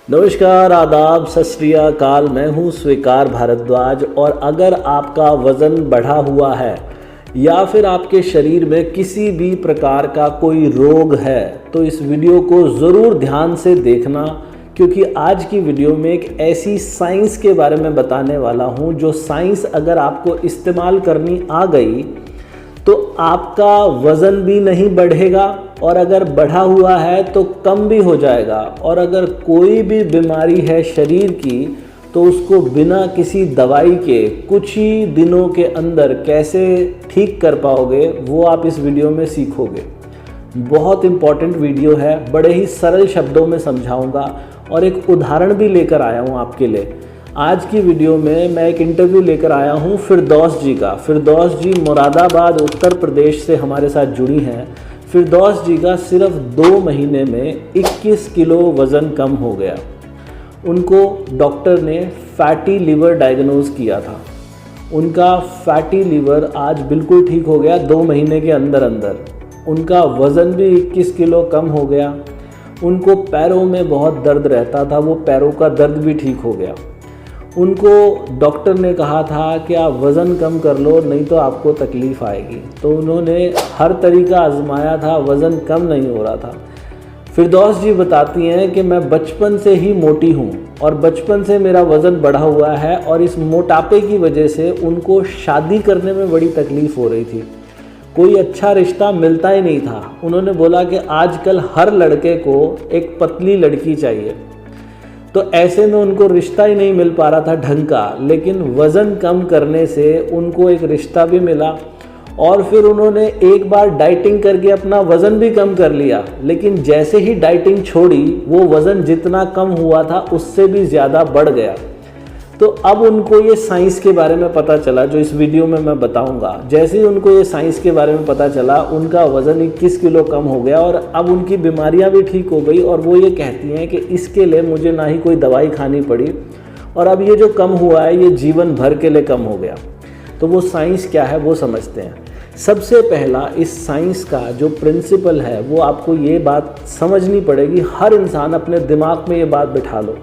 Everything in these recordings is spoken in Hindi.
नमस्कार, आदाब, सत श्री अकाल। मैं हूं स्वीकार भारद्वाज। और अगर आपका वज़न बढ़ा हुआ है या फिर आपके शरीर में किसी भी प्रकार का कोई रोग है तो इस वीडियो को ज़रूर ध्यान से देखना, क्योंकि आज की वीडियो में एक ऐसी साइंस के बारे में बताने वाला हूं जो साइंस अगर आपको इस्तेमाल करनी आ गई तो आपका वज़न भी नहीं बढ़ेगा, और अगर बढ़ा हुआ है तो कम भी हो जाएगा। और अगर कोई भी बीमारी है शरीर की तो उसको बिना किसी दवाई के कुछ ही दिनों के अंदर कैसे ठीक कर पाओगे वो आप इस वीडियो में सीखोगे। बहुत इम्पॉर्टेंट वीडियो है, बड़े ही सरल शब्दों में समझाऊंगा और एक उदाहरण भी लेकर आया हूँ आपके लिए। आज की वीडियो में मैं एक इंटरव्यू लेकर आया हूँ फिरदौस जी का। फिरदौस जी मुरादाबाद उत्तर प्रदेश से हमारे साथ जुड़ी हैं। फिरदौस जी का सिर्फ 2 महीने में 21 किलो वज़न कम हो गया। उनको डॉक्टर ने फैटी लीवर डायग्नोज किया था। उनका फैटी लीवर आज बिल्कुल ठीक हो गया 2 महीने के अंदर अंदर। उनका वज़न भी 21 किलो कम हो गया। उनको पैरों में बहुत दर्द रहता था, वो पैरों का दर्द भी ठीक हो गया। उनको डॉक्टर ने कहा था कि आप वज़न कम कर लो, नहीं तो आपको तकलीफ़ आएगी। तो उन्होंने हर तरीका आजमाया था, वज़न कम नहीं हो रहा था। फिरदौस जी बताती हैं कि मैं बचपन से ही मोटी हूँ और बचपन से मेरा वज़न बढ़ा हुआ है, और इस मोटापे की वजह से उनको शादी करने में बड़ी तकलीफ़ हो रही थी। कोई अच्छा रिश्ता मिलता ही नहीं था। उन्होंने बोला कि आजकल हर लड़के को एक पतली लड़की चाहिए, तो ऐसे में उनको रिश्ता ही नहीं मिल पा रहा था ढंग का। लेकिन वज़न कम करने से उनको एक रिश्ता भी मिला, और फिर उन्होंने एक बार डाइटिंग करके अपना वज़न भी कम कर लिया। लेकिन जैसे ही डाइटिंग छोड़ी वो वज़न जितना कम हुआ था उससे भी ज़्यादा बढ़ गया। तो अब उनको ये साइंस के बारे में पता चला जो इस वीडियो में मैं बताऊंगा। जैसे ही उनको ये साइंस के बारे में पता चला उनका वज़न 21 किलो कम हो गया, और अब उनकी बीमारियां भी ठीक हो गई। और वो ये कहती हैं कि इसके लिए मुझे ना ही कोई दवाई खानी पड़ी, और अब ये जो कम हुआ है ये जीवन भर के लिए कम हो गया। तो वो साइंस क्या है वो समझते हैं। सबसे पहला इस साइंस का जो प्रिंसिपल है वो आपको ये बात समझनी पड़ेगी। हर इंसान अपने दिमाग में ये बात बिठा लो,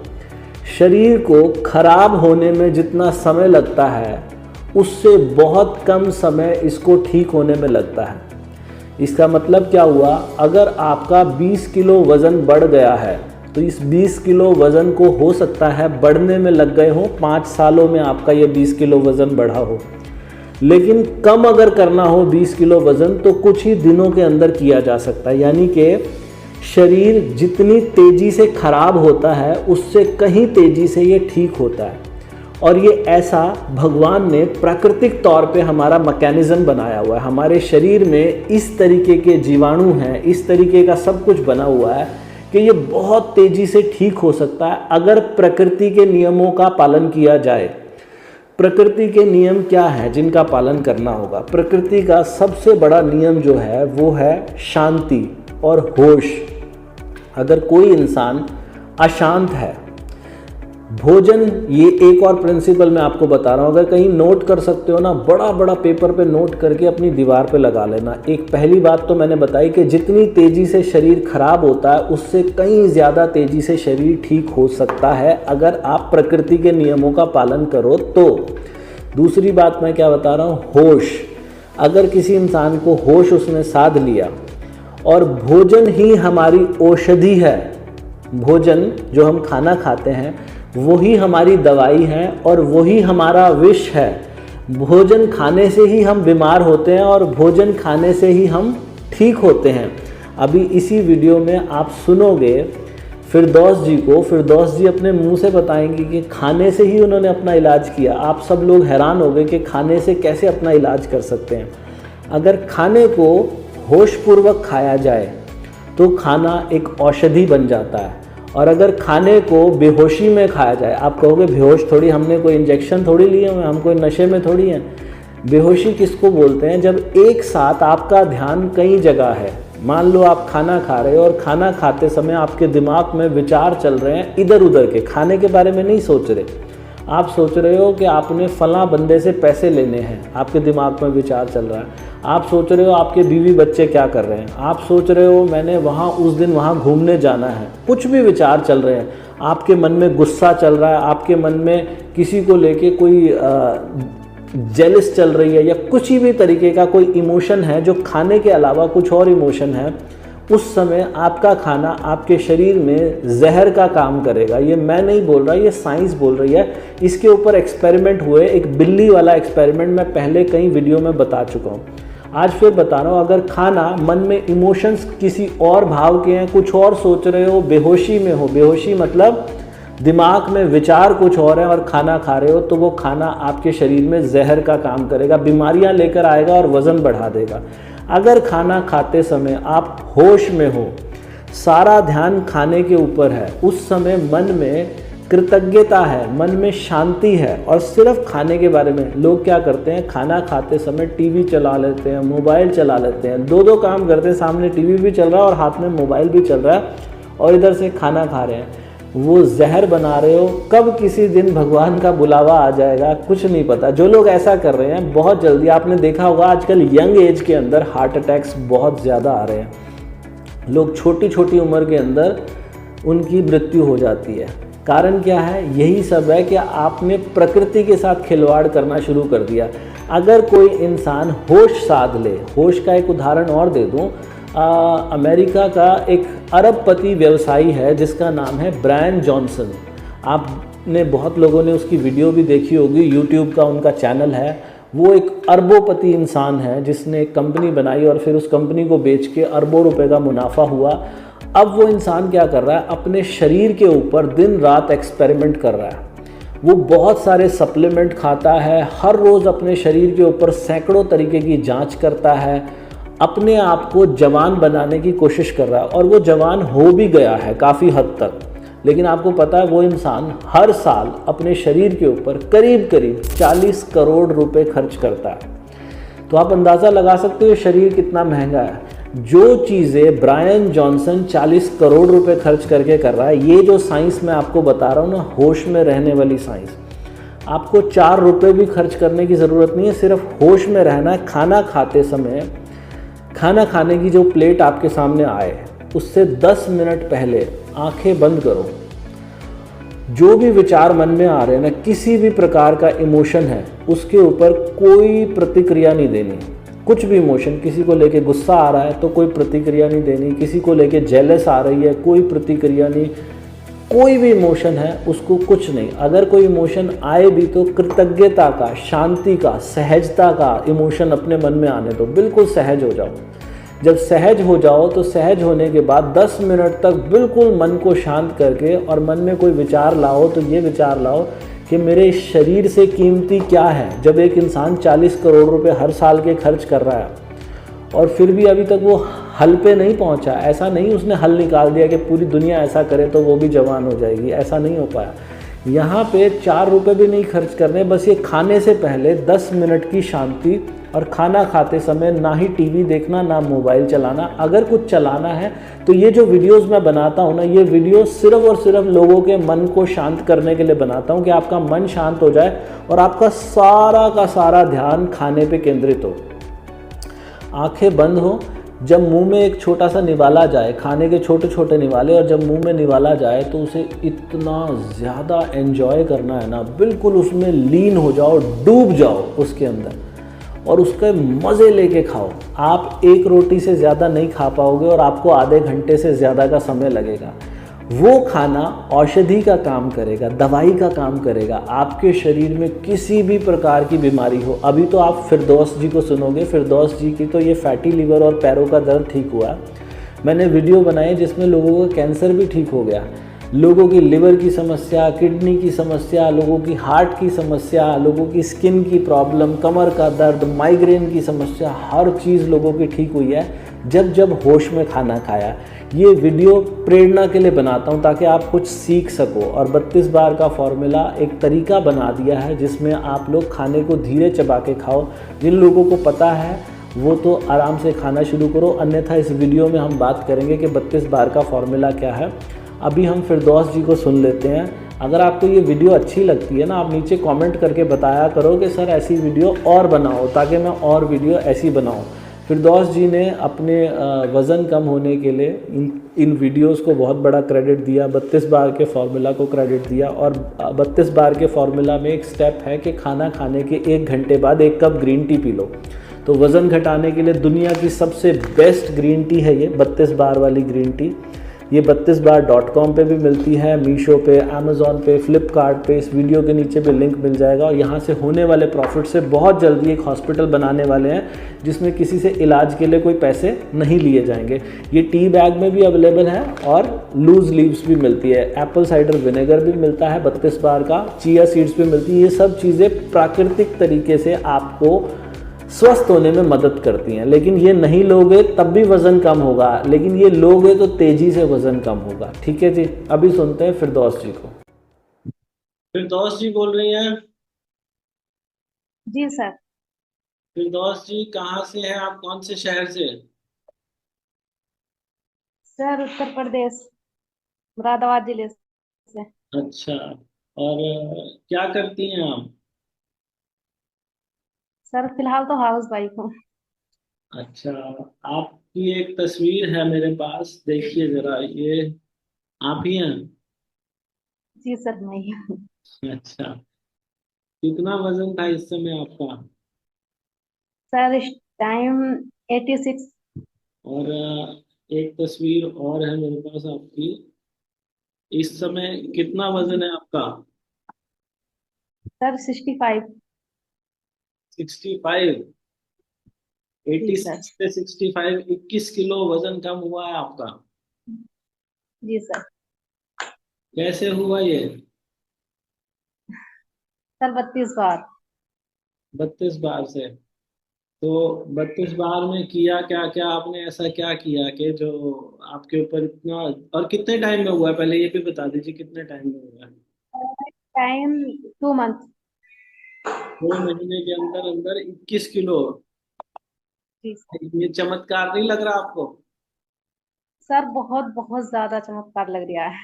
शरीर को खराब होने में जितना समय लगता है उससे बहुत कम समय इसको ठीक होने में लगता है। इसका मतलब क्या हुआ, अगर आपका 20 किलो वज़न बढ़ गया है तो इस 20 किलो वज़न को हो सकता है बढ़ने में लग गए हो 5 सालों में आपका ये 20 किलो वज़न बढ़ा हो। लेकिन कम अगर करना हो 20 किलो वज़न तो कुछ ही दिनों के अंदर किया जा सकता है। यानी कि शरीर जितनी तेज़ी से खराब होता है उससे कहीं तेज़ी से ये ठीक होता है। और ये ऐसा भगवान ने प्राकृतिक तौर पे हमारा मैकेनिज़्म बनाया हुआ है। हमारे शरीर में इस तरीके के जीवाणु हैं, इस तरीके का सब कुछ बना हुआ है कि ये बहुत तेज़ी से ठीक हो सकता है अगर प्रकृति के नियमों का पालन किया जाए। प्रकृति के नियम क्या हैं जिनका पालन करना होगा? प्रकृति का सबसे बड़ा नियम जो है वो है शांति और होश। अगर कोई इंसान अशांत है, भोजन, ये एक और प्रिंसिपल मैं आपको बता रहा हूँ, अगर कहीं नोट कर सकते हो ना, बड़ा बड़ा पेपर पे नोट करके अपनी दीवार पे लगा लेना। एक पहली बात तो मैंने बताई कि जितनी तेज़ी से शरीर खराब होता है उससे कहीं ज़्यादा तेज़ी से शरीर ठीक हो सकता है अगर आप प्रकृति के नियमों का पालन करो तो। दूसरी बात मैं क्या बता रहा हूँ, होश। अगर किसी इंसान को होश उसने साध लिया, और भोजन ही हमारी औषधि है, भोजन जो हम खाना खाते हैं वही हमारी दवाई है और वही हमारा विष है। भोजन खाने से ही हम बीमार होते हैं और भोजन खाने से ही हम ठीक होते हैं। अभी इसी वीडियो में आप सुनोगे फिरदौस जी को, फिरदौस जी अपने मुंह से बताएंगी कि खाने से ही उन्होंने अपना इलाज किया। आप सब लोग हैरान हो गए कि खाने से कैसे अपना इलाज कर सकते हैं। अगर खाने को होशपूर्वक खाया जाए तो खाना एक औषधि बन जाता है, और अगर खाने को बेहोशी में खाया जाए, आप कहोगे बेहोश थोड़ी, हमने कोई इंजेक्शन थोड़ी लिए हुए, हम कोई नशे में थोड़ी हैं। बेहोशी किसको बोलते हैं? जब एक साथ आपका ध्यान कई जगह है। मान लो आप खाना खा रहे हो और खाना खाते समय आपके दिमाग में विचार चल रहे हैं इधर उधर के, खाने के बारे में नहीं सोच रहे। आप सोच रहे हो कि आपने फलां बंदे से पैसे लेने हैं, आपके दिमाग में विचार चल रहा है। आप सोच रहे हो आपके बीवी बच्चे क्या कर रहे हैं, आप सोच रहे हो मैंने वहाँ उस दिन वहाँ घूमने जाना है, कुछ भी विचार चल रहे हैं। आपके मन में गुस्सा चल रहा है, आपके मन में किसी को लेके कोई जेलस चल रही है, या कुछ भी तरीके का कोई इमोशन है जो खाने के अलावा कुछ और इमोशन है, उस समय आपका खाना आपके शरीर में जहर का काम करेगा। ये मैं नहीं बोल रहा, ये साइंस बोल रही है। इसके ऊपर एक्सपेरिमेंट हुए, एक बिल्ली वाला एक्सपेरिमेंट मैं पहले कई वीडियो में बता चुका हूँ। आज फिर बता रहा हूँ, अगर खाना मन में इमोशंस किसी और भाव के हैं, कुछ और सोच रहे हो, बेहोशी में हो, बेहोशी मतलब दिमाग में विचार कुछ और है और खाना खा रहे हो, तो वो खाना आपके शरीर में जहर का काम करेगा, बीमारियां लेकर आएगा और वज़न बढ़ा देगा। अगर खाना खाते समय आप होश में हो, सारा ध्यान खाने के ऊपर है, उस समय मन में कृतज्ञता है, मन में शांति है और सिर्फ खाने के बारे में। लोग क्या करते हैं, खाना खाते समय टीवी चला लेते हैं, मोबाइल चला लेते हैं, दो काम करते हैं, सामने टीवी भी चल रहा है और हाथ में मोबाइल भी चल रहा है और इधर से खाना खा रहे हैं। वो जहर बना रहे हो। कब किसी दिन भगवान का बुलावा आ जाएगा कुछ नहीं पता। जो लोग ऐसा कर रहे हैं, बहुत जल्दी, आपने देखा होगा आजकल यंग एज के अंदर हार्ट अटैक्स बहुत ज़्यादा आ रहे हैं। लोग छोटी छोटी उम्र के अंदर उनकी मृत्यु हो जाती है। कारण क्या है? यही सब है कि आपने प्रकृति के साथ खिलवाड़ करना शुरू कर दिया। अगर कोई इंसान होश साध ले, होश का एक उदाहरण और दे दूं, अमेरिका का एक अरबपति व्यवसायी है जिसका नाम है ब्रायन जॉनसन। आपने बहुत लोगों ने उसकी वीडियो भी देखी होगी, यूट्यूब का उनका चैनल है। वो एक अरबोपति इंसान है जिसने एक कंपनी बनाई और फिर उस कंपनी को बेच के अरबों रुपए का मुनाफा हुआ। अब वो इंसान क्या कर रहा है, अपने शरीर के ऊपर दिन रात एक्सपेरिमेंट कर रहा है। वो बहुत सारे सप्लीमेंट खाता है, हर रोज़ अपने शरीर के ऊपर सैकड़ों तरीके की जांच करता है, अपने आप को जवान बनाने की कोशिश कर रहा है और वो जवान हो भी गया है काफ़ी हद तक। लेकिन आपको पता है वो इंसान हर साल अपने शरीर के ऊपर करीब करीब 40 करोड़ रुपए खर्च करता है। तो आप अंदाज़ा लगा सकते हो शरीर कितना महंगा है। जो चीज़ें ब्रायन जॉनसन 40 करोड़ रुपए खर्च करके कर रहा है, ये जो साइंस मैं आपको बता रहा हूँ ना, होश में रहने वाली साइंस, आपको 4 रुपए भी खर्च करने की ज़रूरत नहीं है, सिर्फ होश में रहना है। खाना खाते समय, खाना खाने की जो प्लेट आपके सामने आए उससे 10 मिनट पहले आंखें बंद करो। जो भी विचार मन में आ रहे हैं ना, किसी भी प्रकार का इमोशन है, उसके ऊपर कोई प्रतिक्रिया नहीं देनी। कुछ भी इमोशन, किसी को लेके गुस्सा आ रहा है तो कोई प्रतिक्रिया नहीं देनी, किसी को लेके जेलस आ रही है कोई प्रतिक्रिया नहीं, कोई भी इमोशन है उसको कुछ नहीं। अगर कोई इमोशन आए भी तो कृतज्ञता का, शांति का, सहजता का इमोशन अपने मन में आने दो। बिल्कुल सहज हो जाओ। जब सहज हो जाओ तो सहज होने के बाद 10 मिनट तक बिल्कुल मन को शांत करके और मन में कोई विचार लाओ तो ये विचार लाओ कि मेरे शरीर से कीमती क्या है। जब एक इंसान 40 करोड़ रुपए हर साल के खर्च कर रहा है और फिर भी अभी तक वो हल पे नहीं पहुंचा, ऐसा नहीं उसने हल निकाल दिया कि पूरी दुनिया ऐसा करे तो वो भी जवान हो जाएगी, ऐसा नहीं हो पाया। यहाँ पे 4 रुपए भी नहीं खर्च करने, बस ये खाने से पहले 10 मिनट की शांति और खाना खाते समय ना ही टीवी देखना, ना मोबाइल चलाना। अगर कुछ चलाना है तो ये जो वीडियोस मैं बनाता हूँ ना, ये वीडियो सिर्फ और सिर्फ लोगों के मन को शांत करने के लिए बनाता हूँ कि आपका मन शांत हो जाए और आपका सारा का सारा ध्यान खाने पे केंद्रित हो। आंखें बंद हो, जब मुंह में एक छोटा सा निवाला जाए, खाने के छोटे छोटे निवाले, और जब मुंह में निवाला जाए तो उसे इतना ज़्यादा एंजॉय करना है ना, बिल्कुल उसमें लीन हो जाओ, डूब जाओ उसके अंदर और उसके मज़े लेके खाओ। आप एक रोटी से ज़्यादा नहीं खा पाओगे और आपको आधे घंटे से ज़्यादा का समय लगेगा। वो खाना औषधि का काम करेगा, दवाई का काम करेगा। आपके शरीर में किसी भी प्रकार की बीमारी हो, अभी तो आप फिरदौस जी को सुनोगे, फिरदौस जी की तो ये फैटी लीवर और पैरों का दर्द ठीक हुआ। मैंने वीडियो बनाई जिसमें लोगों का कैंसर भी ठीक हो गया, लोगों की लिवर की समस्या, किडनी की समस्या, लोगों की हार्ट की समस्या, लोगों की स्किन की प्रॉब्लम, कमर का दर्द, माइग्रेन की समस्या, हर चीज़ लोगों की ठीक हुई है जब होश में खाना खाया। ये वीडियो प्रेरणा के लिए बनाता हूँ ताकि आप कुछ सीख सको। और 32 बार का फॉर्मूला एक तरीका बना दिया है जिसमें आप लोग खाने को धीरे चबा के खाओ। जिन लोगों को पता है वो तो आराम से खाना शुरू करो, अन्यथा इस वीडियो में हम बात करेंगे कि 32 बार का फॉर्मूला क्या है। अभी हम फिरदौस जी को सुन लेते हैं। अगर आपको ये वीडियो अच्छी लगती है ना, आप नीचे कमेंट करके बताया करो कि सर ऐसी वीडियो और बनाओ, ताकि मैं और वीडियो ऐसी बनाऊं। फिरदौस जी ने अपने वज़न कम होने के लिए इन वीडियोस को बहुत बड़ा क्रेडिट दिया, 32 बार के फार्मूला को क्रेडिट दिया। और 32 बार के फार्मूला में एक स्टेप है कि खाना खाने के 1 घंटे बाद 1 cup green tea P low. तो वज़न घटाने के लिए दुनिया की सबसे बेस्ट ग्रीन टी है ये 32 बार वाली ग्रीन टी। ये 32bar.com पे भी मिलती है, मीशो पे, अमेज़ॉन पे, फ्लिपकार्ट पे। इस वीडियो के नीचे भी लिंक मिल जाएगा। और यहाँ से होने वाले प्रॉफिट से बहुत जल्दी एक हॉस्पिटल बनाने वाले हैं जिसमें किसी से इलाज के लिए कोई पैसे नहीं लिए जाएंगे। ये टी बैग में भी अवेलेबल है और लूज लीव्स भी मिलती है, एप्पल साइडर विनेगर भी मिलता है 32 बार का, चिया सीड्स भी मिलती है। ये सब चीज़ें प्राकृतिक तरीके से आपको स्वस्थ होने में मदद करती हैं। लेकिन ये नहीं लोगे तब भी वज़न कम होगा, लेकिन ये लोगे तो तेज़ी से वज़न कम होगा। ठीक है जी, अभी सुनते हैं फिरदौस जी को। फिरदौस जी बोल रही हैं? जी सर। फिरदौस जी कहाँ से हैं आप, कौन से शहर से? सर उत्तर प्रदेश, मुरादाबाद जिले से। अच्छा, और क्या करती हैं आप? सर फिलहाल तो हाउस वाइफ हूँ। अच्छा, आपकी एक तस्वीर है मेरे पास, देखिए जरा, ये आप ही हैं? जी सर नहीं। अच्छा, कितना वजन था इस समय आपका? सर इस टाइम 86। और एक तस्वीर और है मेरे पास आपकी, इस समय कितना वजन है आपका? सर 65। 65? जी एटी सर। सिक्स से 65, 21 किलो वजन कम हुआ है आपका। जी सर। कैसे हुआ ये? सर 32 बार। 32 बार से? तो 32 बार में किया क्या क्या आपने, ऐसा क्या किया कि जो आपके ऊपर इतना, और कितने टाइम में हुआ है, पहले ये भी बता दीजिए कितने टाइम में हुआ है? Time 2 month. 2 महीने के अंदर अंदर 21 किलो? जी सर। ये चमत्कार नहीं लग रहा आपको? सर बहुत बहुत ज्यादा चमत्कार लग रहा है।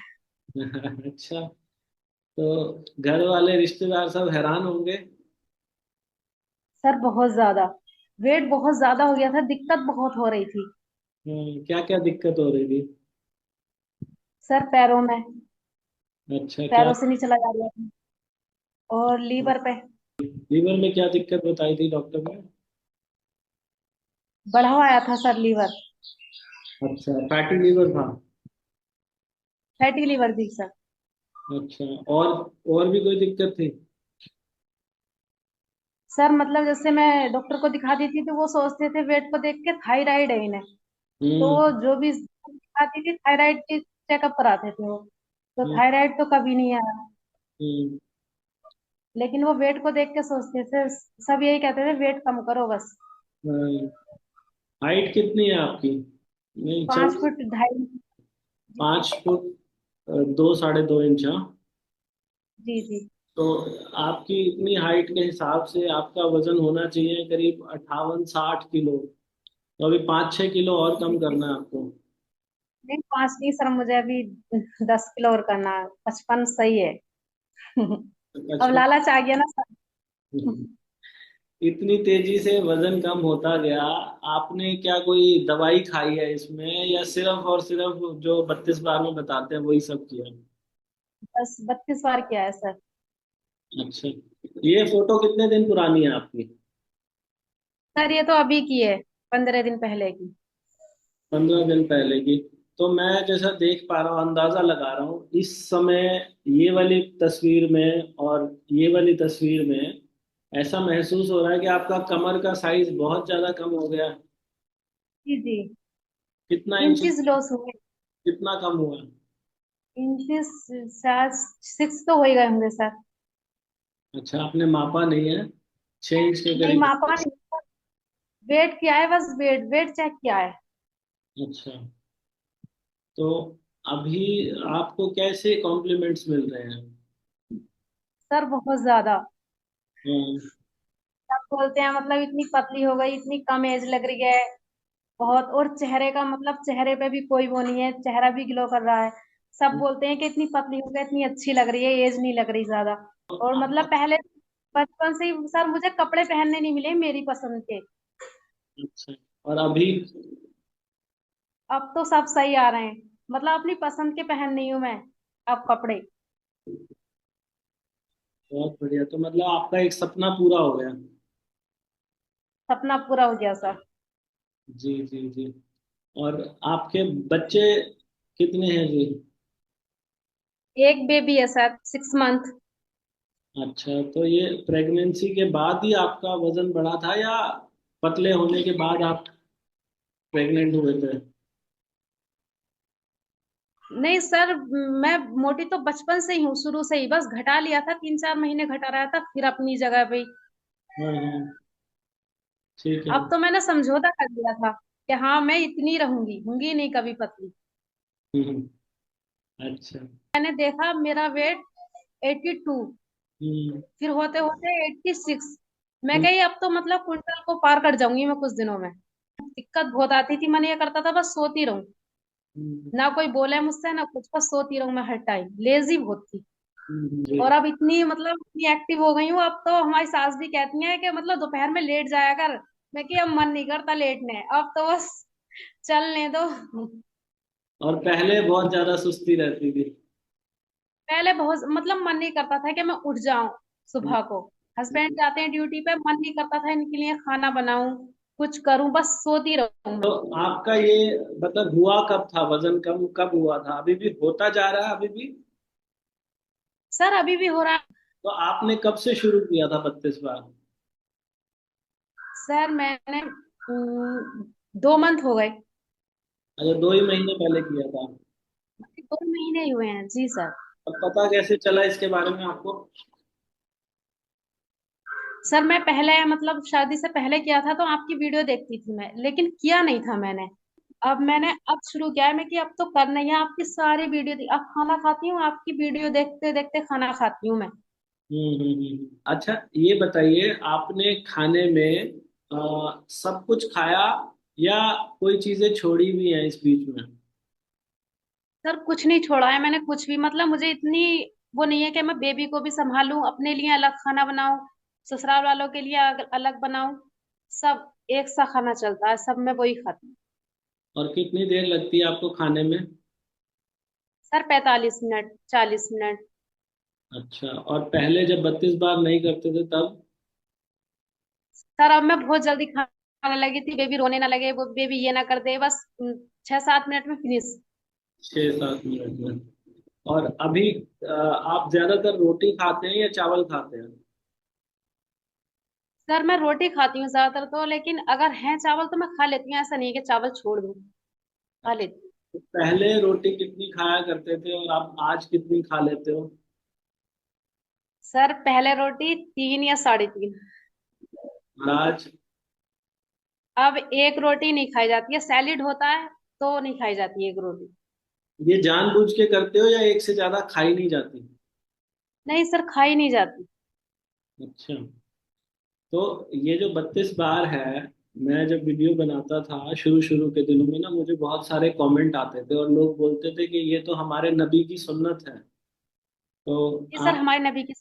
अच्छा, तो घर वाले रिश्तेदार सब हैरान होंगे। सर बहुत ज्यादा वेट बहुत ज्यादा हो गया था, दिक्कत बहुत हो रही थी। क्या क्या दिक्कत हो रही थी? सर पैरों में, अच्छा, क्या? पैरों से नहीं चला जा रहा था। और लीवर पे लीवर में क्या दिक्कत बताई थी डॉक्टर ने? बढ़ा हुआ आया था सर लीवर। अच्छा, फैटी लीवर था? फैटी लीवर थी सर। अच्छा, और भी कोई दिक्कत थी? सर मतलब जैसे मैं डॉक्टर को दिखाती थी तो वो सोचते थे वेट को देख के थायराइड है इन्हें। तो हम्म। वो जो भी दिखाती थी थायराइड के चेकअप कराते थे वो। तो हम्म। थायराइड तो कभी नहीं आया। हम्म। लेकिन वो वेट को देख के सोचते थे, सब यही कहते थे वेट कम करो बस। हाइट कितनी है आपकी? नहीं, चल। 5 फुट 2.5। जी 5 फुट 2, 2.5 इंच, हाँ। जी जी। तो आपकी इतनी हाइट के हिसाब से आपका वजन होना चाहिए करीब 58-60 किलो। तो अभी 5-6 किलो और कम करना है आपको। नहीं 5 नहीं सर, मुझे अभी 10 किलो और करना है, 55 सही है। अब 55? लालच आ गया ना सर। इतनी तेजी से वजन कम होता गया, आपने क्या कोई दवाई खाई है इसमें, या सिर्फ और सिर्फ जो 32 बार में बताते हैं वही सब किया? बस 32 बार किया है सर। अच्छा, ये फोटो कितने दिन पुरानी है आपकी? सर ये तो अभी की है, 15 दिन पहले की। 15 दिन पहले की? तो मैं जैसा देख पा रहा हूँ, अंदाजा लगा रहा हूँ इस समय, ये वाली तस्वीर में और ये वाली तस्वीर में ऐसा महसूस हो रहा है कि आपका कमर का साइज बहुत ज्यादा कम हो गया है। जी जी। कितना इंच? इंचज लॉस हुए। कितना कम हुआ? इंचज शायद 6 तो हो ही गए होंगे सर। अच्छा, आपने मापा नहीं है? 6 इंच के नहीं करीब? मापा नहीं। वेट किया है, बस वेट वेट चेक किया है। अच्छा, तो अभी आपको कैसे कॉम्प्लीमेंट्स मिल रहे हैं? सर बहुत ज्यादा। हाँ। सब बोलते हैं मतलब इतनी पतली हो गई, इतनी कम एज लग रही है। बहुत, और चेहरे का मतलब चेहरे पे भी कोई वो नहीं है, चेहरा भी ग्लो कर रहा है। सब बोलते हैं कि इतनी पतली हो गई, इतनी अच्छी लग रही है, एज नहीं लग रही ज्यादा। और मतलब पहले बचपन से ही सर मुझे कपड़े पहनने नहीं मिले मेरी पसंद के। अच्छा, और अभी? अब तो सब सही आ रहे हैं, मतलब अपनी पसंद के पहन रही हूँ मैं अब कपड़े। बहुत बढ़िया, तो मतलब आपका एक सपना पूरा हो गया। सपना पूरा हो गया सर। जी जी जी। और आपके बच्चे कितने हैं जी? एक बेबी है सर, 6 मंथ। अच्छा, तो ये प्रेगनेंसी के बाद ही आपका वजन बढ़ा था, या पतले होने के बाद आप प्रेग्नेंट हुए थे? नहीं सर, मैं मोटी तो बचपन से ही हूँ, शुरू से ही, बस घटा लिया था, 3-4 महीने घटा रहा था, फिर अपनी जगह पे ही। हाँ हाँ, ठीक है। अब तो मैंने समझौता कर लिया था कि हाँ मैं इतनी रहूंगी, होंगी नहीं कभी पतली। हम्म, अच्छा। मैंने देखा मेरा वेट 82, हम्म फिर होते होते 86। मैं हम्म कही अब तो मतलब क्विंटल को पार कर जाऊंगी मैं कुछ दिनों में। दिक्कत बहुत आती थी, मन ये करता था बस सोती रहूं, हम्म, ना कोई बोले मुझसे ना कुछ, बस सोती रहूं मैं हर टाइम, लेजी बहुत थी। जी। और अब इतनी मतलब इतनी एक्टिव हो गई हूँ, अब तो हमारी सास भी कहती हैं कि मतलब दोपहर में लेट जाया कर। मैं कि अब मन नहीं करता लेटने, अब तो बस चलने दो। और पहले बहुत ज्यादा सुस्ती रहती थी। पहले बहुत मतलब मन नहीं करता था कि मैं उठ जाऊं हम्म, सुबह को। हस्बैंड जाते हैं ड्यूटी पे, मन नहीं करता था इनके लिए खाना बनाऊं, कुछ करूं, बस सोती रहूं तो मैं। आपका ये मतलब हुआ कब था, वजन कम कब हुआ था? अभी भी होता जा रहा है अभी भी? सर अभी भी हो रहा है। तो आपने कब से शुरू किया था 32 बार? सर मैंने 2 मंथ हो गए। अच्छा, 2 ही महीने पहले किया था। 2 महीने ही हुए हैं जी सर। अब पता कैसे चला इसके बारे में आपको? सर मैं पहले मतलब शादी से पहले किया था तो आपकी वीडियो देखती थी मैं, लेकिन किया नहीं था मैंने। अब शुरू किया है मैं कि अब तो करना ही है, आपकी सारी वीडियो अब खाना खाती हूँ, आपकी वीडियो देखते देखते खाना खाती हूँ मैं। अच्छा, ये बताइए, आपने खाने में सब कुछ खाया, या कोई चीजें छोड़ी भी हैं इस बीच में? सर कुछ नहीं छोड़ा है मैंने, कुछ भी, मतलब मुझे इतनी वो नहीं है कि मैं बेबी को भी संभालूं, अपने लिए अलग खाना बनाऊं, ससुराल वालों के लिए अलग बनाऊं। सब एक सा खाना चलता है, सब मैं वही खाती हूँ। और कितनी देर लगती है आपको खाने में? Sir 45 minute, 40 minute. अच्छा, और पहले जब 32 बार नहीं करते थे तब? सर अब मैं बहुत जल्दी खाने लगी थी, बेबी रोने ना लगे, वो बेबी ये ना कर दे, बस 6-7 मिनट में फिनिश। 6-7 मिनट में? और अभी आप ज्यादातर रोटी खाते हैं या चावल खाते हैं? सर मैं रोटी खाती हूँ ज्यादातर तो, लेकिन अगर है चावल तो मैं खा लेती हूँ, ऐसा नहीं है कि चावल छोड़ दूँ, खा लेती हूँ। तो पहले रोटी कितनी खाया करते थे, और आप आज कितनी खा लेते हो? सर पहले रोटी 3 या 3.5। और आज? अब एक रोटी नहीं खाई जाती है, सैलिड होता है तो नहीं खाई जाती है एक रोटी। ये जानबूझ के करते हो, या एक से ज्यादा खाई नहीं जाती? नहीं सर, खाई नहीं जाती। अच्छा, तो ये जो 32 बार है, मैं जब वीडियो बनाता था शुरू शुरू के दिनों में ना, मुझे बहुत सारे कमेंट आते थे और लोग बोलते थे कि ये तो हमारे नबी की सुन्नत है। तो ये सर आप, हमारे नबी की।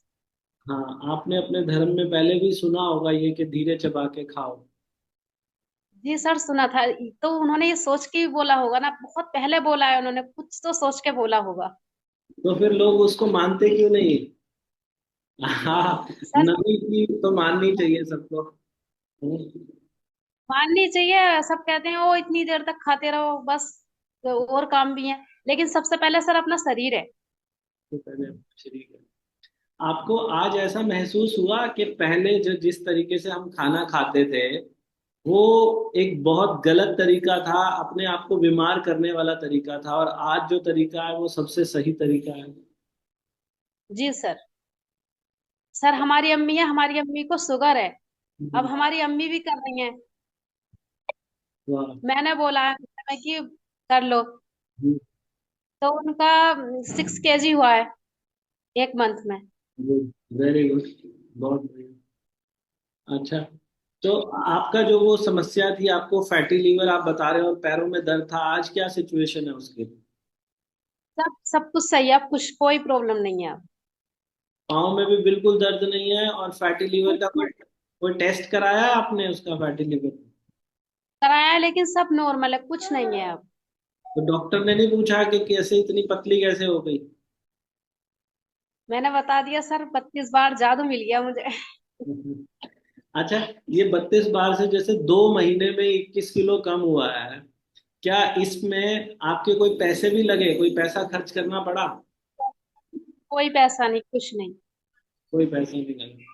हाँ, आपने अपने धर्म में पहले भी सुना होगा ये कि धीरे चबा के खाओ। जी सर सुना था। तो उन्होंने ये सोच के ही बोला होगा ना, बहुत पहले बोला है उन्होंने, कुछ तो सोच के बोला होगा। तो फिर लोग उसको मानते क्यों नहीं? हाँ, सर नबी की तो माननी चाहिए सबको। माननी चाहिए, सब कहते हैं ओ इतनी देर तक खाते रहो बस, तो और काम भी है, लेकिन सबसे पहले सर अपना शरीर है। तो पहले ठीक है। आपको आज ऐसा महसूस हुआ कि पहले जो जिस तरीके से हम खाना खाते थे, वो एक बहुत गलत तरीका था, अपने आप को बीमार करने वाला तरीका था, और आज जो तरीका है वो सबसे सही तरीका है? जी सर। सर हमारी अम्मी है, हमारी अम्मी को शुगर है, अब हम्म, हमारी अम्मी भी कर रही हैं। वाह। मैंने बोला है मैं कि कर लो, तो उनका 6 kg हुआ है 1 मंथ में। गुड, वेरी गुड, बहुत बढ़िया। अच्छा, तो आपका जो वो समस्या थी, आपको फैटी लीवर आप बता रहे हो और पैरों में दर्द था, आज क्या सिचुएशन है उसकी? सब सब कुछ सही है, अब कुछ कोई प्रॉब्लम नहीं है अब। पाँव में भी बिल्कुल दर्द नहीं है, और फैटी लीवर कुछ का कोई नहीं। कोई टेस्ट कराया है आपने उसका, फैटी लीवर? कराया है, लेकिन सब नॉर्मल है, कुछ नहीं है अब। तो डॉक्टर ने नहीं पूछा कि कैसे इतनी पतली कैसे हो गई? मैंने बता दिया सर, 32 बार जादू मिल गया मुझे। अच्छा, ये 32 बार से जैसे 2 महीने में 21 किलो कम हुआ है, क्या इसमें आपके कोई पैसे भी लगे, कोई पैसा खर्च करना पड़ा? कोई पैसा नहीं, कुछ नहीं। कोई पैसा नहीं लगा।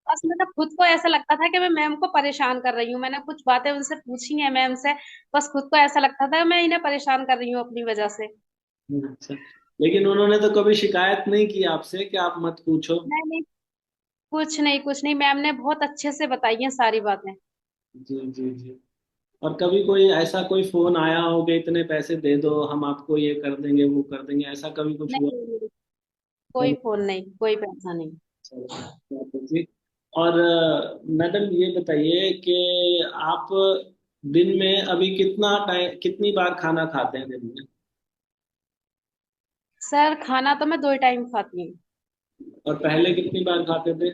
बस मतलब खुद को ऐसा लगता था कि मैं मैम को परेशान कर रही हूँ। मैंने कुछ बातें उनसे पूछी हैं मैम से। बस खुद को ऐसा लगता था मैं इन्हें परेशान कर रही हूँ अपनी वजह से। अच्छा, लेकिन उन्होंने तो कभी शिकायत नहीं की आपसे कि आप मत पूछो? नहीं नहीं, कुछ नहीं कुछ नहीं, मैम ने बहुत अच्छे से बताई हैं सारी बातें। जी जी जी। और कभी कोई ऐसा कोई फोन आया हो कि इतने पैसे दे दो, हम आपको ये कर देंगे वो कर देंगे, ऐसा कभी कुछ हुआ? नहीं नहीं, कोई फोन नहीं, कोई पैसा नहीं। जी। और मैडम ये बताइए कि आप दिन में अभी कितना टाइम, कितनी बार खाना खाते हैं दिन में? सर खाना तो मैं 2 ही टाइम खाती हूँ। और पहले कितनी बार खाते थे?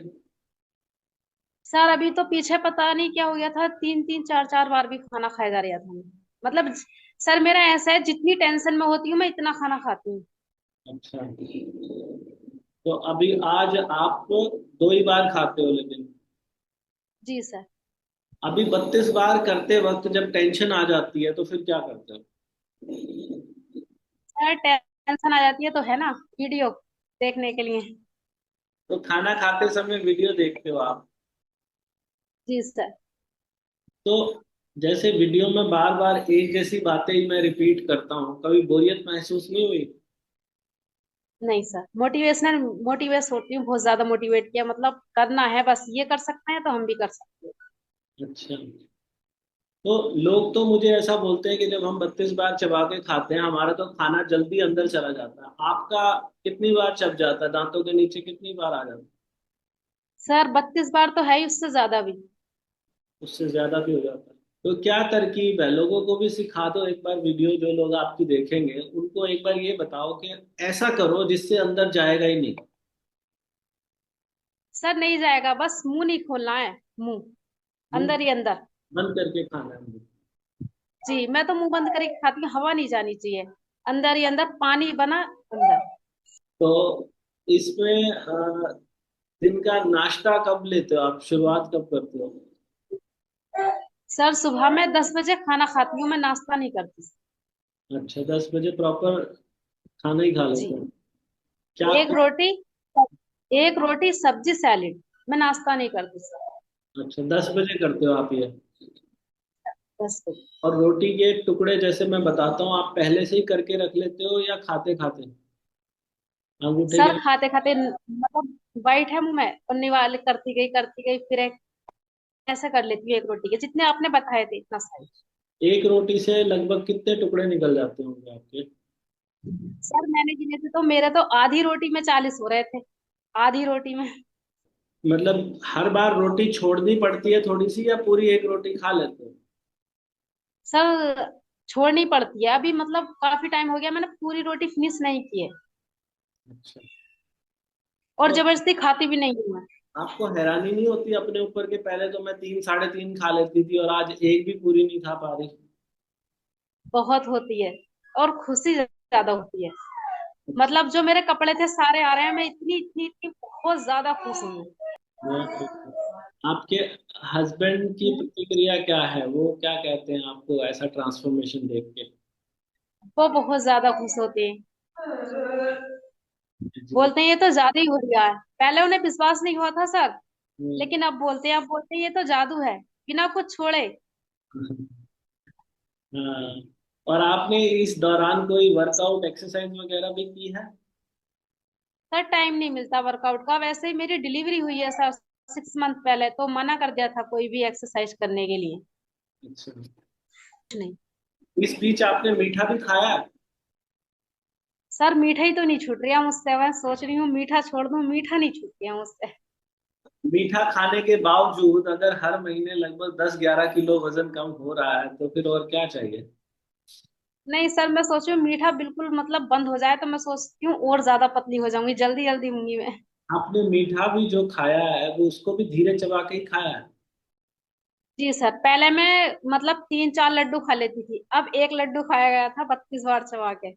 सर अभी तो पीछे पता नहीं क्या हो गया था, 3 3 4 4 बार भी खाना खाया जा रहा था। मतलब सर मेरा ऐसा है, जितनी टेंशन में होती हूँ मैं इतना खाना खाती हूँ। अच्छा, तो अभी आज आप 2 ही बार खाते हो लेकिन? जी सर। अभी 32 बार करते वक्त जब टेंशन आ जाती है तो फिर क्या करते हो? सर टेंशन आ जाती है तो है ना, वीडियो देखने के लिए। तो खाना खाते समय वीडियो देखते हो आप? जी सर। तो जैसे वीडियो में बार बार एक जैसी बातें ही मैं रिपीट करता हूँ, कभी बोरियत महसूस नहीं हुई? नहीं सर, मोटिवेशनल मोटिवेट होती हूँ, बहुत ज्यादा मोटिवेट किया, मतलब करना है, बस ये कर सकते हैं तो हम भी कर सकते हैं। अच्छा, तो लोग तो मुझे ऐसा बोलते हैं कि जब हम 32 बार चबा के खाते हैं हमारा तो खाना जल्दी अंदर चला जाता है, आपका कितनी बार चब जाता है, दांतों के नीचे कितनी बार आ जाता है? सर 32 बार तो है ही, उससे ज्यादा भी। उससे ज्यादा भी हो जाता है? तो क्या तरकीब है, लोगों को भी सिखा दो एक बार, वीडियो जो लोग आपकी देखेंगे उनको एक बार ये बताओ कि ऐसा करो जिससे अंदर जाएगा ही नहीं। सर नहीं जाएगा, बस मुंह नहीं खोलना है, मुंह मुंह अंदर ही अंदर। बंद करके खाना है? जी, मैं तो मुंह बंद करके खाती हूँ, हवा नहीं जानी चाहिए, अंदर ही अंदर पानी बना अंदर। तो इसमें दिन का नाश्ता कब लेते हो आप, शुरुआत कब करते हो? सर सुबह में 10 बजे खाना खाती हूँ, मैं नाश्ता नहीं करती। अच्छा, 10 बजे प्रॉपर खाना ही खा जी, लेते हो? क्या एक आपको? रोटी, एक रोटी सब्जी सैलेड, मैं नाश्ता नहीं करती सर। अच्छा, 10 बजे करते हो आप ये? 10 बजे। और रोटी के टुकड़े जैसे मैं बताता हूँ आप पहले से ही करके रख लेते हो या खाते खाते अंगूठे सर के? खाते खाते मतलब वाइट है मुंह में, और निवाले करती गई फिर ऐसे कर लेती हूँ, एक रोटी के जितने आपने बताए थे इतना सही। एक रोटी से लगभग कितने टुकड़े निकल जाते होंगे आपके? सर मैंने गिने थे तो मेरे तो आधी रोटी में 40 हो रहे थे, आधी रोटी में। मतलब हर बार रोटी छोड़नी पड़ती है थोड़ी सी या पूरी एक रोटी खा लेते हो? सर छोड़नी पड़ती है, अभी मतलब काफी टाइम हो गया मैंने पूरी रोटी फिनिश नहीं की है, अच्छा, और तो जबरदस्ती खाती भी नहीं हूँ मैं। आपको हैरानी नहीं होती अपने ऊपर के पहले तो मैं 3 साढ़े 3 खा लेती थी और आज एक भी पूरी नहीं खा पा रही? बहुत होती है, और खुशी ज्यादा होती है। मतलब जो मेरे कपड़े थे सारे आ रहे हैं, मैं इतनी इतनी इतनी बहुत ज्यादा खुश हूँ। आपके हस्बैंड की प्रतिक्रिया क्या है, वो क्या कहते हैं आपको ऐसा ट्रांसफॉर्मेशन देख के? वो बहुत ज्यादा खुश होते हैं, जी। बोलते हैं ये तो ज्यादा ही हो गया है। पहले उन्हें विश्वास नहीं हुआ था सर, हम्म। लेकिन अब बोलते हैं ये तो जादू है, बिना कुछ छोड़े। हाँ, और आपने इस दौरान कोई वर्कआउट एक्सरसाइज वगैरह भी की है? सर टाइम नहीं मिलता वर्कआउट का, वैसे ही मेरी डिलीवरी हुई है सर 6 मंथ पहले, तो मना कर दिया था कोई भी एक्सरसाइज करने के लिए। अच्छा, कुछ नहीं। इस बीच आपने मीठा भी खाया है? सर मीठा ही तो नहीं छूट रहा मुझसे, मैं सोच रही हूँ मीठा छोड़ दूँ, मीठा नहीं छूट रहा मुझसे। मीठा खाने के बावजूद अगर हर महीने लगभग 10 11 किलो वजन कम हो रहा है तो फिर और क्या चाहिए? नहीं सर, मैं सोच रही हूँ मीठा बिल्कुल मतलब बंद हो जाए, तो मैं सोचती हूँ और ज्यादा पतली हो जाऊंगी, जल्दी जल्दी होंगी मैं। आपने मीठा भी जो खाया है वो उसको भी धीरे चबा के ही खाया है? जी सर, पहले मैं मतलब 3-4 लड्डू खा लेती थी, अब एक लड्डू खाया गया था 32 बार चबा के।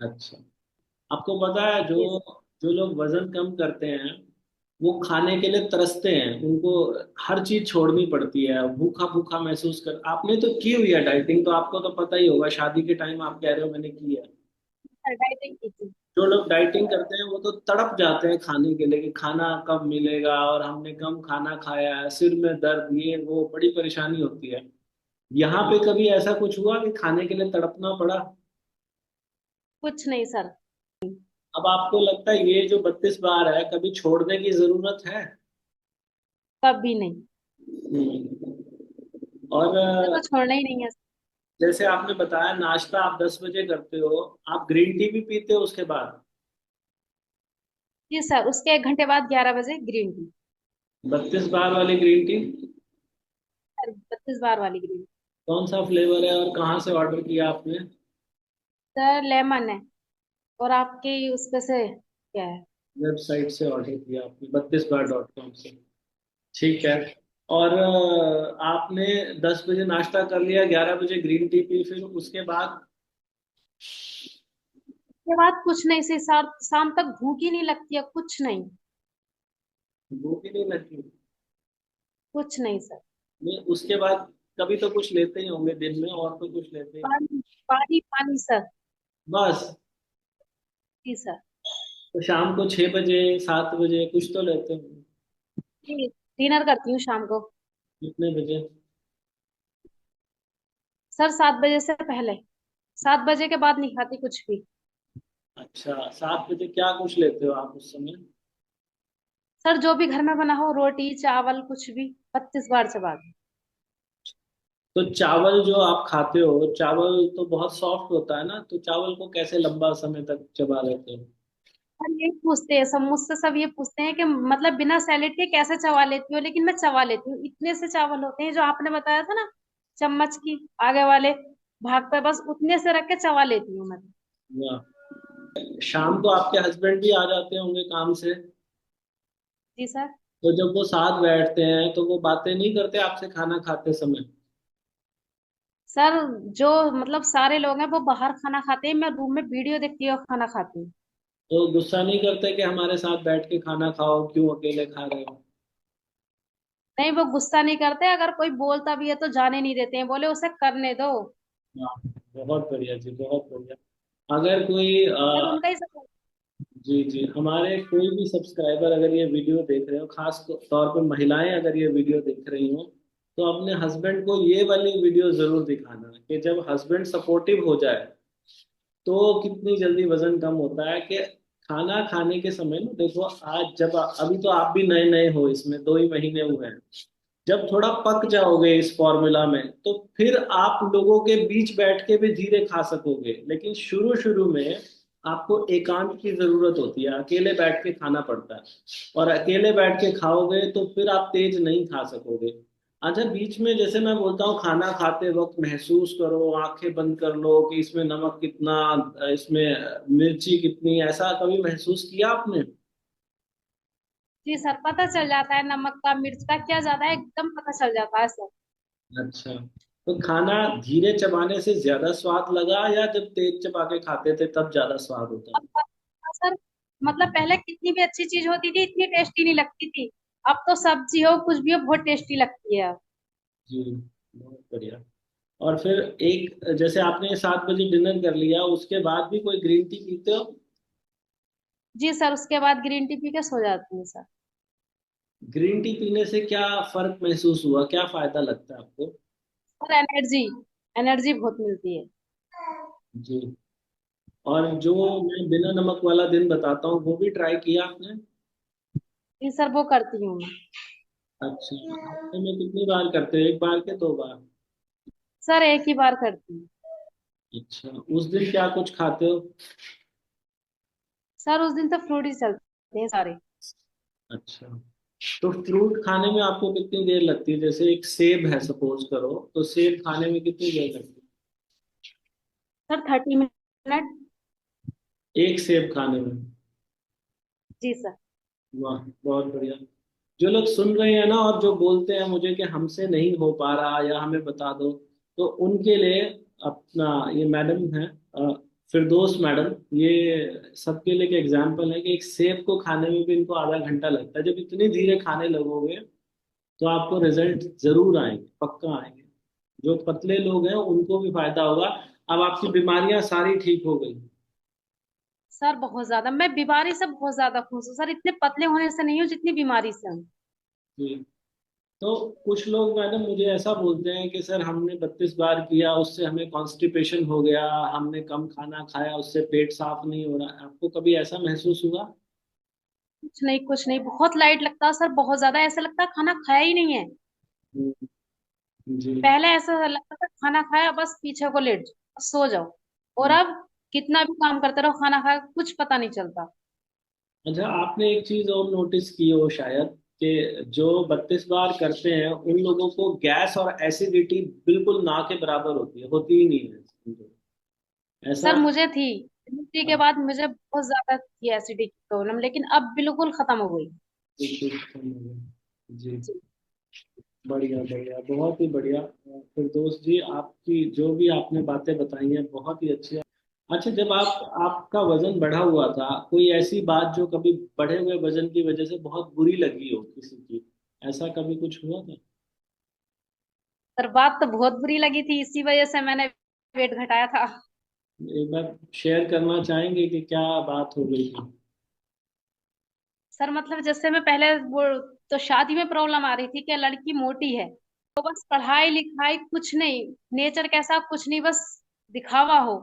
अच्छा, आपको पता है जो जी सर। जो लोग वजन कम करते हैं वो खाने के लिए तरसते हैं, उनको हर चीज छोड़नी पड़ती है, भूखा भूखा महसूस कर। आपने तो की हुई है डाइटिंग, तो आपको तो पता ही होगा, शादी के टाइम आप कह रहे हो मैंने की है। डाइटिंग की थी। जो लोग डाइटिंग करते हैं वो तो तड़प जाते हैं खाने के लिए कि खाना कब मिलेगा, और हमने कम खाना खाया है, सिर में दर्द, ये वो बड़ी परेशानी होती है। यहाँ पे कभी ऐसा कुछ हुआ कि खाने के लिए तड़पना पड़ा? कुछ नहीं सर। अब आपको लगता है ये जो 32 बार है, कभी छोड़ने की जरूरत है? कभी नहीं। और मुझे तो छोड़ना ही नहीं है। जैसे आपने बताया नाश्ता आप 10 बजे करते हो, आप ग्रीन टी भी पीते हो उसके बाद? जी सर, उसके 1 घंटे बाद 11 बजे ग्रीन टी। 32 बार वाली ग्रीन टी? सर 32 बार वाली ग्रीन। कौन सा फ्लेवर है और कहाँ से ऑर्डर किया आपने? सर लेमन है। और आपकी उस पे से क्या है? वेबसाइट से ऑर्डर किया आपने, 32 बार.com से? ठीक है। और आपने 10 बजे नाश्ता कर लिया, 11 बजे ग्रीन टी पी, फिर उसके बाद? उसके बाद कुछ नहीं से सर, शाम तक भूख ही नहीं लगती है, कुछ नहीं। भूख ही नहीं लगती? कुछ नहीं सर। नहीं, उसके बाद कभी तो कुछ लेते ही होंगे दिन में, और तो कुछ लेते ही पानी पानी पानी सर। बस? जी सर। तो शाम को 6 बजे, 7 बजे कुछ तो लेते होंगे? जी, डिनर करती हूँ शाम को। कितने बजे? सर 7 बजे से पहले। 7 बजे के बाद नहीं खाती कुछ भी। अच्छा, 7 बजे क्या कुछ लेते हो आप उस समय? सर जो भी घर में बना हो, रोटी चावल कुछ भी, 32 बार चबा के। तो चावल जो आप खाते हो, चावल तो बहुत सॉफ्ट होता है ना, तो चावल को कैसे लंबा समय तक चबा लेते हो? और यही पूछते हैं सब मुझसे, सब ये पूछते हैं कि मतलब बिना सैलेड के कैसे चबा लेती हो, लेकिन मैं चबा लेती हूँ। इतने से चावल होते हैं जो आपने बताया था ना, चम्मच की आगे वाले भाग पे, बस उतने से रख के चबा लेती हूँ मैं। वाह। शाम को आपके हस्बैंड भी आ जाते होंगे काम से, जी सर। तो जब वो साथ बैठते हैं तो वो बातें नहीं करते आपसे खाना खाते समय? सर जो मतलब सारे लोग हैं वो बाहर खाना खाते हैं, मैं रूम में वीडियो देखती हूँ खाना खाती हूँ। तो गुस्सा नहीं करते कि हमारे साथ बैठ के खाना खाओ, क्यों अकेले खा रहे हो? नहीं, वो गुस्सा नहीं करते, अगर कोई बोलता भी है तो जाने नहीं देते हैं, बोले उसे करने दो। वाह, बहुत बढ़िया जी, बहुत बढ़िया। अगर कोई सर उनका ही सब। जी जी, हमारे कोई भी सब्सक्राइबर अगर ये वीडियो देख रहे हो, खास तौर पे महिलाएं अगर ये वीडियो देख रही हो, तो अपने हस्बैंड को ये वाली वीडियो जरूर दिखाना कि जब हस्बैंड सपोर्टिव हो जाए तो कितनी जल्दी वजन कम होता है। कि खाना खाने के समय ना देखो, आज जब अभी तो आप भी नए नए हो, इसमें 2 ही महीने हुए हैं, जब थोड़ा पक जी सर। जाओगे इस फॉर्मूला में तो फिर आप लोगों के बीच बैठ के भी धीरे खा सकोगे। लेकिन शुरू शुरू में आपको एकांत की जरूरत होती है, अकेले बैठ के खाना पड़ता है, और अकेले बैठ के खाओगे तो फिर आप तेज नहीं खा सकोगे। अच्छा, बीच में जैसे मैं बोलता हूँ खाना खाते वक्त महसूस करो, आंखें बंद कर लो कि इसमें नमक कितना, इसमें मिर्ची कितनी, ऐसा कभी महसूस किया आपने? जी सर, पता चल जाता है नमक का मिर्च का क्या ज्यादा है, एकदम पता चल जाता है सर। अच्छा, तो खाना धीरे चबाने से ज्यादा स्वाद लगा, या जब तेज चबा के खाते थे तब ज्यादा स्वाद होता अब सर मतलब पहले कितनी भी अच्छी चीज होती थी, इतनी टेस्टी नहीं लगती थी। अब तो सब्जी हो कुछ भी हो बहुत टेस्टी लगती है अब। जी, बहुत बढ़िया। और फिर एक, जैसे आपने 7 बजे डिनर कर लिया, उसके बाद भी कोई ग्रीन टी पीते हो? जी सर, उसके बाद ग्रीन टी पी के सो जाती हूँ सर। ग्रीन टी पीने से क्या फर्क महसूस हुआ, क्या फायदा लगता है आपको? सर एनर्जी, एनर्जी बहुत मिलती है। जी। और जो मैं बिना नमक वाला दिन बताता हूँ, वो भी ट्राई किया आपने? जी सर, वो करती हूँ मैं। अच्छा, हफ्ते में कितनी बार करते हो, एक बार के 2 बार? सर एक ही बार करती हूँ। अच्छा, उस दिन क्या कुछ खाते हो? सर उस दिन तो फ्रूट ही चलते हैं सारे। अच्छा, तो फ्रूट खाने में आपको कितनी देर लगती है? जैसे एक सेब है सपोज करो, तो सेब खाने में कितनी देर लगती सर 30 मिनट। है एक सेब खाने में? जी सर। वाह, बहुत बढ़िया। जो लोग सुन रहे हैं ना और जो बोलते हैं मुझे कि हमसे नहीं हो पा रहा या हमें बता दो, तो उनके लिए अपना ये मैडम है, फिरदौस मैडम, ये सबके लिए एक एग्जाम्पल है कि एक सेब को खाने में भी इनको आधा घंटा लगता है। जब इतनी धीरे खाने लगोगे तो आपको रिजल्ट जरूर आएंगे, पक्का आएंगे। जो पतले लोग हैं उनको भी फायदा होगा। अब आपकी बीमारियां सारी ठीक हो गई। सर बहुत ज्यादा, मैं बीमारी से बहुत ज्यादा खुश हूँ सर, इतने पतले होने से नहीं हूँ जितनी बीमारी से हूँ। जी। तो कुछ लोग मैडम मुझे ऐसा बोलते हैं कि सर हमने 32 बार किया, उससे हमें कॉन्स्टिपेशन हो गया, हमने कम खाना खाया उससे पेट साफ नहीं हो रहा। आपको कभी ऐसा महसूस हुआ? कुछ नहीं, कुछ नहीं, बहुत लाइट लगता है सर, बहुत ज्यादा ऐसा लगता है खाना खाया ही नहीं है। हम्म, जी। पहले ऐसा लगता था खाना खाया बस पीछे को लेट जाओ सो जाओ, और हम्म। अब कितना भी काम करते रहो खाना खाया कुछ पता नहीं चलता। अच्छा, आपने एक चीज और नोटिस की हो शायद, कि जो 32 बार करते हैं उन लोगों को गैस और एसिडिटी बिल्कुल ना के बराबर होती ही नहीं है ऐसा। सर मुझे थी डिलीवरी के बाद, मुझे बहुत ज्यादा थी एसिडिटी की प्रॉब्लम, लेकिन अब बिल्कुल खत्म हो गई। जी। जी। बढ़िया बढ़िया, बहुत ही बढ़िया। फिरदौस जी, आपकी जो भी आपने बातें बताई हैं बहुत ही अच्छी है। अच्छा, जब आपका वजन बढ़ा हुआ था, कोई ऐसी बात जो कभी बढ़े हुए वजन की वजह से बहुत बुरी लगी हो किसी की, ऐसा कभी कुछ हुआ था? सर बात तो बहुत बुरी लगी थी, इसी वजह से मैंने वेट घटाया था। एक बार शेयर करना चाहेंगे कि क्या बात हो गई थी? सर मतलब जैसे मैं पहले वो, तो शादी में प्रॉब्लम आ रही थी कि लड़की मोटी है, तो बस पढ़ाई लिखाई कुछ नहीं, नेचर कैसा कुछ नहीं, बस दिखावा हो।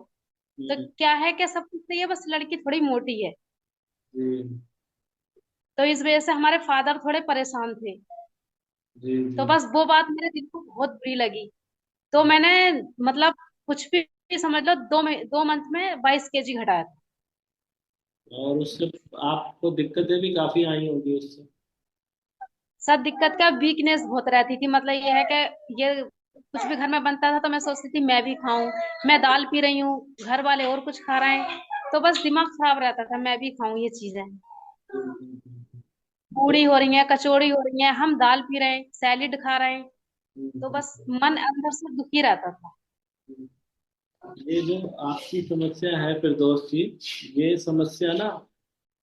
तो जी। क्या है कि सब कुछ सही है, बस लड़की थोड़ी मोटी है। जी। तो इस वजह से हमारे फादर थोड़े परेशान थे। जी। तो जी। बस वो बात मेरे दिल को बहुत बुरी लगी। तो मैंने मतलब कुछ भी समझ लो, 2 मंथ में 22 kg घटाया था। और उससे आपको दिक्कतें भी काफी आई होंगी उससे। सब दिक्कत का वीकनेस बहुत रहती थी, मतलब ये है कि ये कुछ भी घर में बनता था तो मैं सोचती थी मैं भी खाऊं। मैं दाल पी रही हूँ, घर वाले और कुछ खा रहे हैं, तो बस दिमाग खराब रहता था, मैं भी खाऊं ये चीजें। जी। जी। जी। पूड़ी तो हो रही है, कचौड़ी हो रही है, हम दाल पी रहे हैं, सैलिड खा रहे हैं, तो बस हम्म, मन अंदर से दुखी रहता था। ये जो आपकी समस्या है फिरदौस जी, ये समस्या ना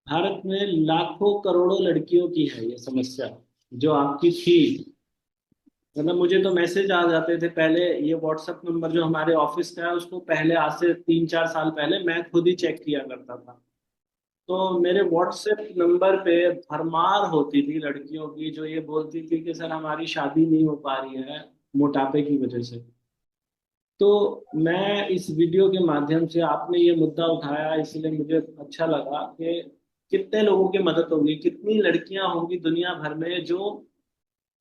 भारत में लाखों करोड़ों लड़कियों की है ये समस्या, जो आपकी थी। मतलब मुझे तो मैसेज आ जाते थे पहले। ये व्हाट्सएप नंबर जो हमारे ऑफिस का है उसको पहले आज से 3-4 साल पहले मैं खुद ही चेक किया करता था। तो मेरे व्हाट्सएप नंबर पे भरमार होती थी लड़कियों की जो ये बोलती थी कि सर हमारी शादी नहीं हो पा रही है मोटापे की वजह से। तो मैं इस वीडियो के माध्यम से, आपने ये मुद्दा उठाया इसलिए मुझे अच्छा लगा कि कितने लोगों की मदद होगी, कितनी लड़कियां होंगी दुनिया भर में जो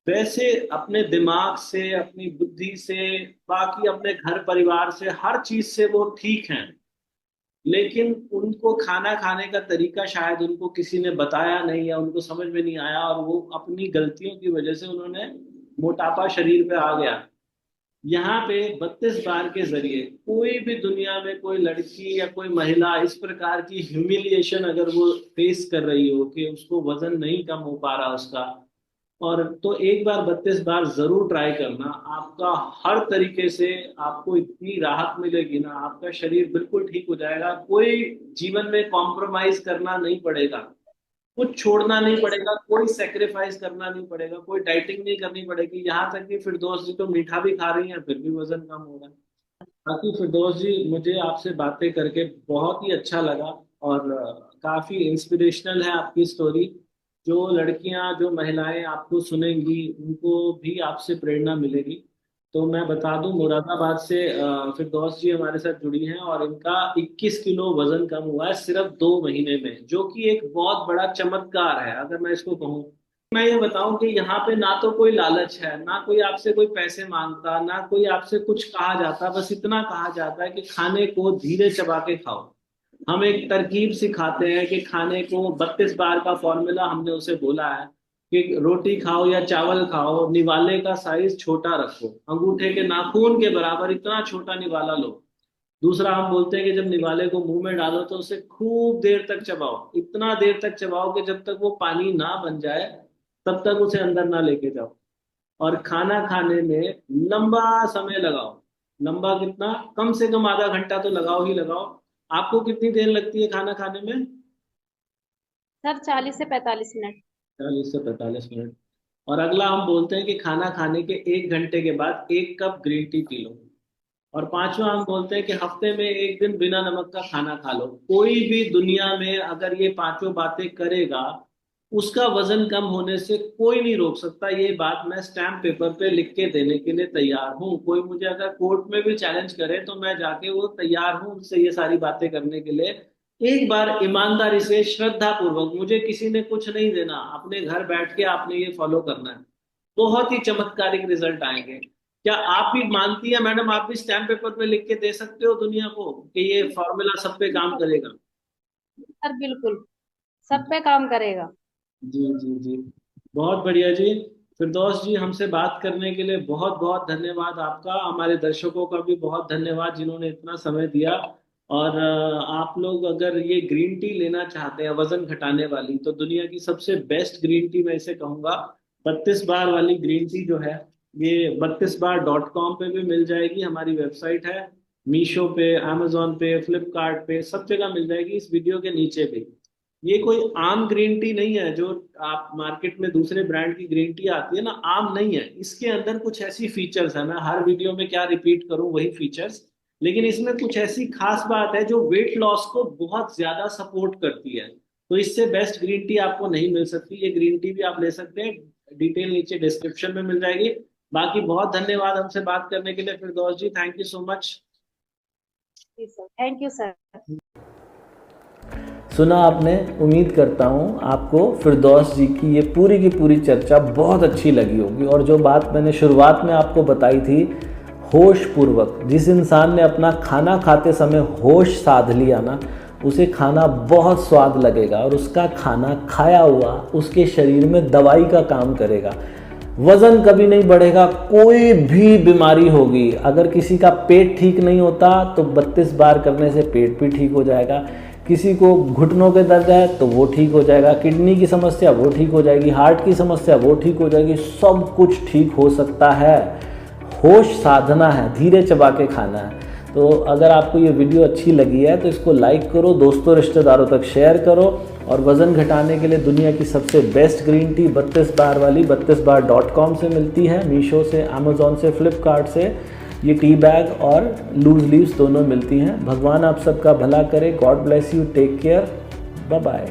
वैसे अपने दिमाग से, अपनी बुद्धि से, बाकी अपने घर परिवार से, हर चीज से वो ठीक हैं, लेकिन उनको खाना खाने का तरीका शायद उनको किसी ने बताया नहीं या उनको समझ में नहीं आया, और वो अपनी गलतियों की वजह से उन्होंने मोटापा शरीर पे आ गया। यहाँ पे 32 बार के जरिए कोई भी दुनिया में कोई लड़की या कोई महिला इस प्रकार की ह्यूमिलिएशन अगर वो फेस कर रही हो कि उसको वजन नहीं कम हो पा रहा उसका, और तो एक बार 32 बार जरूर ट्राई करना। आपका हर तरीके से आपको इतनी राहत मिलेगी ना, आपका शरीर बिल्कुल ठीक हो जाएगा। कोई जीवन में कॉम्प्रोमाइज करना नहीं पड़ेगा, कुछ छोड़ना नहीं पड़ेगा, कोई सेक्रीफाइस करना नहीं पड़ेगा, कोई डाइटिंग नहीं करनी पड़ेगी। यहाँ तक कि फिरदौस जी तो मीठा भी खा रही हैं फिर भी वजन कम हो रहा है। बाकी फिरदौस जी, मुझे आपसे बातें करके बहुत ही अच्छा लगा, और काफी इंस्पिरेशनल है आपकी स्टोरी। जो लड़कियां, जो महिलाएं आपको सुनेंगी उनको भी आपसे प्रेरणा मिलेगी। तो मैं बता दूं, मुरादाबाद से फिरदौस जी हमारे साथ जुड़ी हैं और इनका 21 किलो वजन कम हुआ है सिर्फ 2 महीने में, जो कि एक बहुत बड़ा चमत्कार है अगर मैं इसको कहूँ। मैं ये बताऊं कि यहाँ पे ना तो कोई लालच है, ना कोई आपसे कोई पैसे मांगता, ना कोई आपसे कुछ कहा जाता, बस इतना कहा जाता है कि खाने को धीरे चबा के खाओ। हम एक तरकीब सिखाते हैं कि खाने को 32 बार का फॉर्मूला हमने उसे बोला है कि रोटी खाओ या चावल खाओ, निवाले का साइज छोटा रखो, अंगूठे के नाखून के बराबर इतना छोटा निवाला लो। दूसरा, हम बोलते हैं कि जब निवाले को मुंह में डालो तो उसे खूब देर तक चबाओ, इतना देर तक चबाओ कि जब तक वो पानी ना बन जाए, तब तक उसे अंदर ना लेके जाओ। और खाना खाने में लंबा समय लगाओ। लंबा कितना? कम से कम आधा घंटा तो लगाओ ही लगाओ। आपको कितनी देर लगती है खाना खाने में? सर 40 से 45 मिनट। 40 से 45 मिनट। और अगला हम बोलते हैं कि खाना खाने के 1 घंटे के बाद 1 cup green tea P low. और पांचवा हम बोलते हैं कि हफ्ते में 1 दिन बिना नमक का खाना खा लो। कोई भी दुनिया में अगर ये पांचों बातें करेगा, उसका वजन कम होने से कोई नहीं रोक सकता। ये बात मैं स्टैम्प पेपर पे लिख के देने के लिए तैयार हूँ। कोई मुझे अगर कोर्ट में भी चैलेंज करे तो मैं जाके वो तैयार हूँ उससे ये सारी बातें करने के लिए। एक बार ईमानदारी से, श्रद्धा पूर्वक, मुझे किसी ने कुछ नहीं देना, अपने घर बैठ के आपने ये फॉलो करना है, बहुत ही चमत्कारिक रिजल्ट आएंगे। क्या आप भी मानती है मैडम, आप भी स्टैम्प पेपर पे लिख के दे सकते हो दुनिया को कि ये फॉर्मूला सब पे काम करेगा? सर बिल्कुल सब पे काम करेगा। जी जी जी। बहुत बढ़िया जी। फिरदौस जी, हमसे बात करने के लिए बहुत बहुत धन्यवाद आपका। हमारे दर्शकों का भी बहुत धन्यवाद जिन्होंने इतना समय दिया। और आप लोग अगर ये ग्रीन टी लेना चाहते हैं वजन घटाने वाली, तो दुनिया की सबसे बेस्ट ग्रीन टी मैं इसे कहूंगा। 32 बार वाली ग्रीन टी जो है, ये 32bar.com पे भी मिल जाएगी, हमारी वेबसाइट है। मीशो पे, amazon पे, फ्लिपकार्ट पे, सब जगह मिल जाएगी, इस वीडियो के नीचे भी। ये कोई आम ग्रीन टी नहीं है जो आप मार्केट में दूसरे ब्रांड की ग्रीन टी आती है ना, आम नहीं है। इसके अंदर कुछ ऐसी फीचर्स है, मैं हर वीडियो में क्या रिपीट करूं वही फीचर्स, लेकिन इसमें कुछ ऐसी खास बात है जो वेट लॉस को बहुत ज्यादा सपोर्ट करती है। तो इससे बेस्ट ग्रीन टी आपको नहीं मिल सकती। ये ग्रीन टी भी आप ले सकते हैं, डिटेल नीचे डिस्क्रिप्शन में मिल जाएगी। बाकी बहुत धन्यवाद हमसे बात करने के लिए Firdaus ji, thank you so much. जी सर, थैंक यू सर। सुना आपने, उम्मीद करता हूँ आपको फिरदौस जी की ये पूरी की पूरी चर्चा बहुत अच्छी लगी होगी। और जो बात मैंने शुरुआत में आपको बताई थी, होश पूर्वक, जिस इंसान ने अपना खाना खाते समय होश साध लिया ना, उसे खाना बहुत स्वाद लगेगा और उसका खाना खाया हुआ उसके शरीर में दवाई का काम करेगा। वज़न कभी नहीं बढ़ेगा। कोई भी बीमारी होगी, अगर किसी का पेट ठीक नहीं होता तो 32 बार करने से पेट भी ठीक हो जाएगा। किसी को घुटनों के दर्द है तो वो ठीक हो जाएगा। किडनी की समस्या वो ठीक हो जाएगी। हार्ट की समस्या वो ठीक हो जाएगी। सब कुछ ठीक हो सकता है। होश साधना है, धीरे चबा के खाना है। तो अगर आपको ये वीडियो अच्छी लगी है तो इसको लाइक करो, दोस्तों रिश्तेदारों तक शेयर करो। और वज़न घटाने के लिए दुनिया की सबसे बेस्ट ग्रीन टी 32 बार वाली 32bar.com से मिलती है, मीशो से, अमेज़ॉन से, फ्लिपकार्ट से। ये टी बैग और लूज लीव्स दोनों मिलती हैं। भगवान आप सबका भला करे। God bless you, take care, bye bye.